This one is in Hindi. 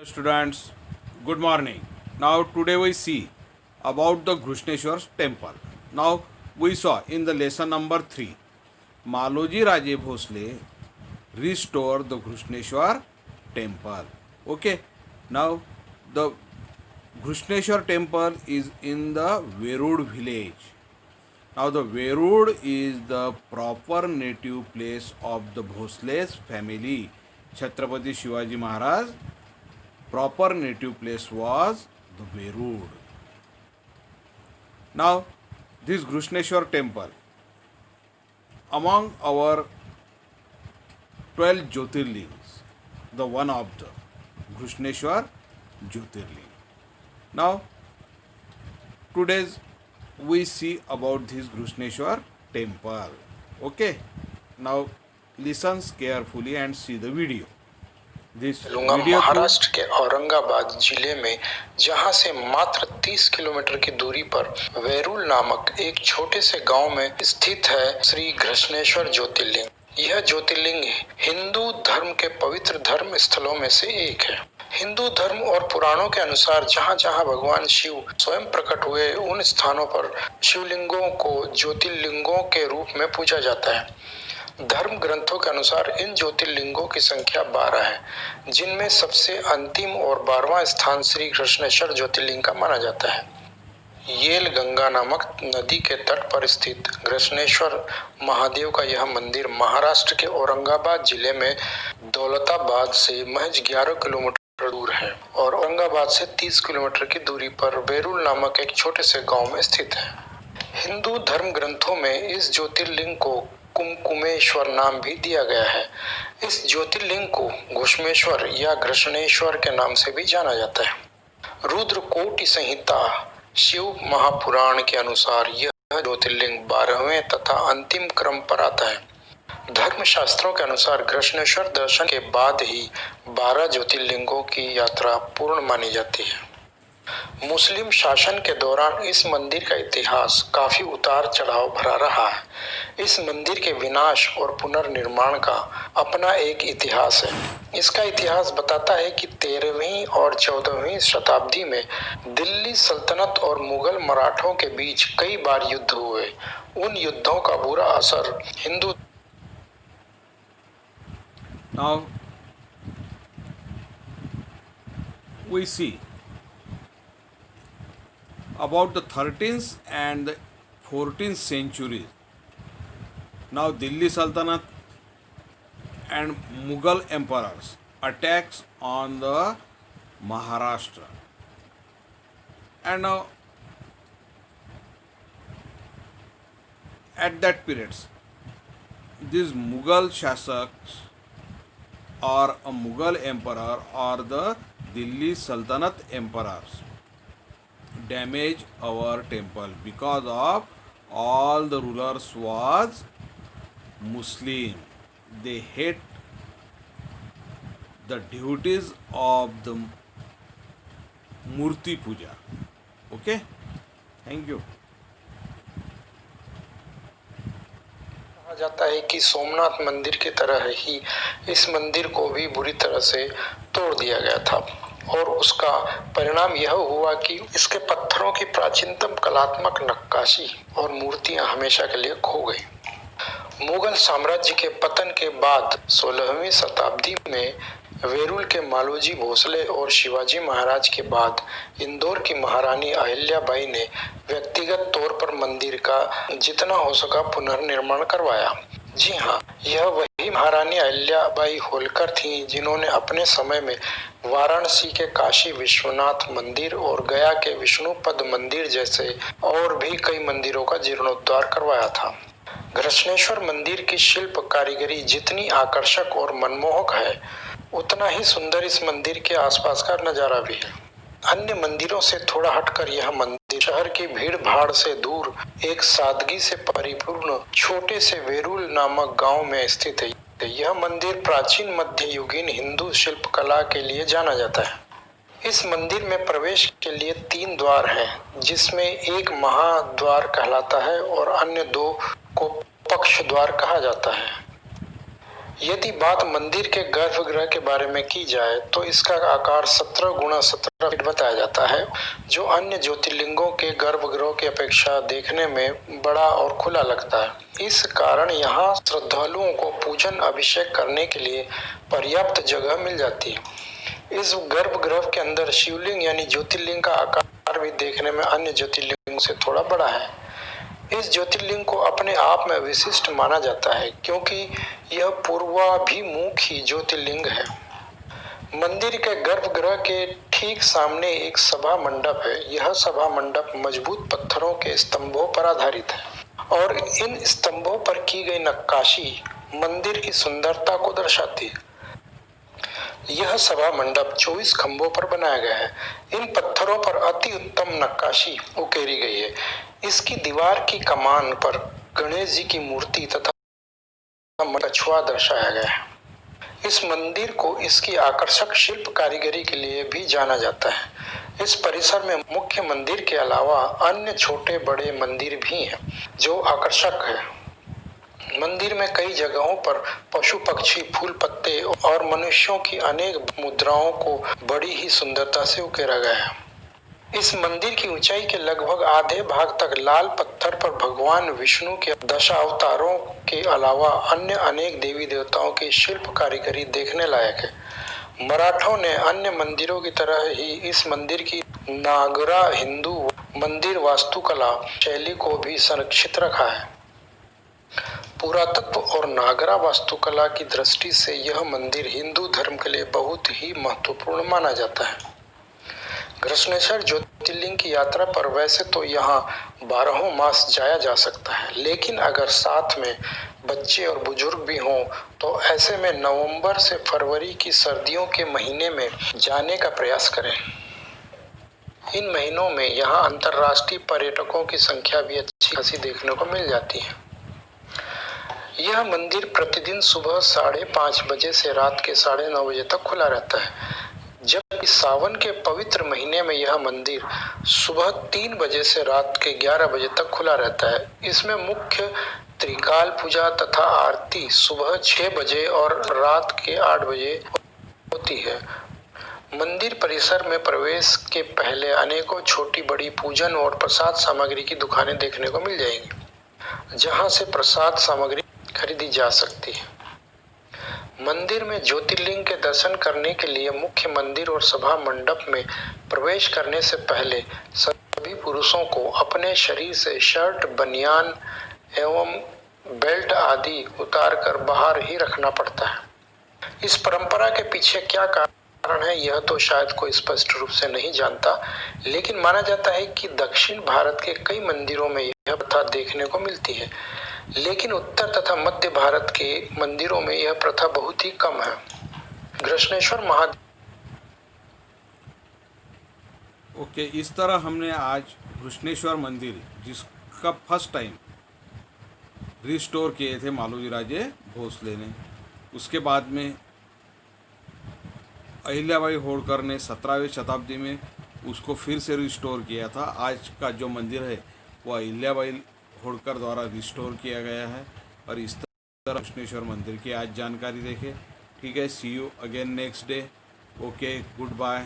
Students, good morning. Now today we see about the Grushneshwar temple. Now we saw in the lesson number 3, Maloji Raje Bhosle restore the Grushneshwar temple. Okay. Now the Grushneshwar temple is in the Verud village. Now the Verud is the proper native place of the Bhosle's family. Chhatrapati Shivaji Maharaj proper native place was the Verud. Now, this Grushneshwar temple, among our 12 Jyotirlings, the one of the Grushneshwar Jyotirling. Now, today's we see about this Grushneshwar temple. Okay. Now, listen carefully and see the video. लूंगा महाराष्ट्र के औरंगाबाद जिले में, जहां से मात्र 30 किलोमीटर की दूरी पर वेरूल नामक एक छोटे से गांव में स्थित है श्री घृष्णेश्वर ज्योतिर्लिंग। यह ज्योतिर्लिंग हिंदू धर्म के पवित्र धर्म स्थलों में से एक है। हिंदू धर्म और पुराणों के अनुसार जहां जहां भगवान शिव स्वयं प्रकट हुए, उन स्थानों पर शिवलिंगों को ज्योतिर्लिंगों के रूप में पूजा जाता है। धर्म ग्रंथों के अनुसार इन ज्योतिर्लिंगों की संख्या 12 है, जिनमें सबसे अंतिम और 12वां स्थान श्री घृष्णेश्वर ज्योतिर्लिंग का माना जाता है। येल गंगा नामक नदी के तट पर स्थित घृष्णेश्वर महादेव का यह मंदिर महाराष्ट्र के औरंगाबाद जिले में दौलताबाद से महज 11 किलोमीटर दूर है और औरंगाबाद से 30 किलोमीटर की दूरी पर वेरूल नामक एक छोटे से गांव में स्थित है। हिंदू धर्म ग्रंथों में इस ज्योतिर्लिंग को कुमकुमेश्वर नाम भी दिया गया है। इस ज्योतिर्लिंग को घुष्मेश्वर या घृष्णेश्वर के नाम से भी जाना जाता है। रुद्रकोटि संहिता शिव महापुराण के अनुसार यह ज्योतिर्लिंग 12वें तथा अंतिम क्रम पर आता है। धर्मशास्त्रों के अनुसार घृष्णेश्वर दर्शन के बाद ही 12 ज्योतिर्लिंगों की यात्रा पूर्ण मानी जाती है। मुस्लिम शासन के दौरान इस मंदिर का इतिहास काफी उतार चढ़ाव भरा रहा है। इस मंदिर के विनाश और पुनर्निर्माण का अपना एक इतिहास है। इसका इतिहास बताता है कि 13वीं और 14वीं शताब्दी में दिल्ली सल्तनत और मुगल मराठों के बीच कई बार युद्ध हुए। उन युद्धों का बुरा असर Hindu Now we see about the 13th and the 14th centuries. Now Delhi Sultanate and Mughal emperors attacks on the Maharashtra, and now at that periods these Mughal Shasaks or a Mughal emperor or the Delhi Sultanate emperors damage our temple because of all the rulers was Muslim. They hate the duties of the Murti Puja. Okay? Thank you. कहा जाता है कि सोमनाथ मंदिर की तरह ही इस मंदिर को भी बुरी तरह से तोड़ दिया गया था और उसका परिणाम यह हुआ कि इसके पत्थरों की प्राचीनतम कलात्मक नक्काशी और मूर्तियां हमेशा के लिए खो गई। मुगल साम्राज्य के पतन के बाद 16वीं शताब्दी में वेरूल के मालोजी भोसले और शिवाजी महाराज के बाद इंदौर की महारानी अहिल्याबाई ने व्यक्तिगत तौर पर मंदिर का जितना हो सका पुनर्निर्माण करवाया। जी हाँ, यह वही महारानी अहिल्याबाई होलकर थीं जिन्होंने अपने समय में वाराणसी के काशी विश्वनाथ मंदिर और गया के विष्णुपद मंदिर जैसे और भी कई मंदिरों का जीर्णोद्धार करवाया था। घृष्णेश्वर मंदिर की शिल्प कारीगरी जितनी आकर्षक और मनमोहक है, उतना ही सुंदर इस मंदिर के आसपास का नजारा भी है। अन्य मंदिरों से थोड़ा हटकर यह मंदिर शहर की भीड़ भाड़ से दूर एक सादगी से परिपूर्ण छोटे से वेरूल नामक गांव में स्थित है। यह मंदिर प्राचीन मध्ययुगीन हिंदू शिल्प कला के लिए जाना जाता है। इस मंदिर में प्रवेश के लिए 3 द्वार हैं, जिसमें एक महाद्वार कहलाता है और अन्य 2 को पक्ष द्वार कहा जाता है। यदि बात मंदिर के गर्भगृह के बारे में की जाए तो इसका आकार 17 गुणा 17 फीट बताया जाता है, जो अन्य ज्योतिर्लिंगों के गर्भगृहों की अपेक्षा देखने में बड़ा और खुला लगता है। इस कारण यहाँ श्रद्धालुओं को पूजन अभिषेक करने के लिए पर्याप्त जगह मिल जाती है। इस गर्भगृह के अंदर शिवलिंग यानी ज्योतिर्लिंग का आकार भी देखने में अन्य ज्योतिर्लिंगों से थोड़ा बड़ा है। इस ज्योतिर्लिंग को अपने आप में विशिष्ट माना जाता है क्योंकि यह पूर्वाभिमुखी ज्योतिर्लिंग है। मंदिर के गर्भगृह के ठीक सामने एक सभा मंडप है। यह सभा मंडप मजबूत पत्थरों के स्तंभों पर आधारित है और इन स्तंभों पर की गई नक्काशी मंदिर की सुंदरता को दर्शाती है। यह सभा मंडप 24 खंभों पर बनाया गया है। इन पत्थरों पर अति उत्तम नक्काशी उकेरी गई है। इसकी दीवार की कमान पर गणेश जी की मूर्ति तथा कछुआ दर्शाया गया है। इस मंदिर को इसकी आकर्षक शिल्प कारीगरी के लिए भी जाना जाता है। इस परिसर में मुख्य मंदिर के अलावा अन्य छोटे बड़े मंदिर भी हैं जो आकर्षक है। मंदिर में कई जगहों पर पशु पक्षी, फूल पत्ते और मनुष्यों की अनेक मुद्राओं को बड़ी ही सुंदरता से उकेरा गया है। इस मंदिर की ऊंचाई के लगभग आधे भाग तक लाल पत्थर पर भगवान विष्णु के दशावतारों के अलावा अन्य अनेक देवी देवताओं की शिल्प कारीगरी देखने लायक है। मराठों ने अन्य मंदिरों की तरह ही इस मंदिर की नागरा हिंदू मंदिर वास्तुकला शैली को भी संरक्षित रखा है। पुरातत्व और नागरा वास्तुकला की दृष्टि से यह मंदिर हिंदू धर्म के लिए बहुत ही महत्वपूर्ण माना जाता है। घृष्णेश्वर ज्योतिर्लिंग की यात्रा पर वैसे तो यहाँ 12 मास जाया जा सकता है, लेकिन अगर साथ में बच्चे और बुजुर्ग भी हों तो ऐसे में नवंबर से फरवरी की सर्दियों के महीने में जाने का प्रयास करें। इन महीनों में यहाँ अंतर्राष्ट्रीय पर्यटकों की संख्या भी अच्छी खासी देखने को मिल जाती है। यह मंदिर प्रतिदिन सुबह 5:30 बजे से रात के 9:30 बजे तक खुला रहता है, जबकि सावन के पवित्र महीने में यह मंदिर सुबह 3 बजे से रात के 11 बजे तक खुला रहता है। इसमें मुख्य त्रिकाल पूजा तथा आरती सुबह 6 बजे और रात के 8 बजे होती है। मंदिर परिसर में प्रवेश के पहले अनेकों छोटी बड़ी पूजन और प्रसाद सामग्री की दुकानें देखने को मिल जाएंगी, जहां से प्रसाद सामग्री खरीदी जा सकती है। मंदिर में ज्योतिर्लिंग के दर्शन करने के लिए मुख्य मंदिर और सभा मंडप में प्रवेश करने से पहले सभी पुरुषों को अपने शरीर से शर्ट, बनियान एवं बेल्ट आदि उतारकर बाहर ही रखना पड़ता है। इस परंपरा के पीछे क्या कारण है यह तो शायद कोई स्पष्ट रूप से नहीं जानता, लेकिन माना जाता है कि दक्षिण भारत के कई मंदिरों में यह प्रथा देखने को मिलती है, लेकिन उत्तर तथा मध्य भारत के मंदिरों में यह प्रथा बहुत ही कम है। घृष्णेश्वर महादेव ओके, इस तरह हमने आज घृष्णेश्वर मंदिर, जिसका फर्स्ट टाइम रिस्टोर किए थे मालोजी राजे भोसले ने, उसके बाद में अहिल्याबाई होळकर ने 17वीं शताब्दी में उसको फिर से रिस्टोर किया था। आज का जो मंदिर है वो अहिल्याबाई होळकर द्वारा रिस्टोर किया गया है। और इस तरह घृष्णेश्वर मंदिर की आज जानकारी देखें। ठीक है, see you again next day. Okay, good bye.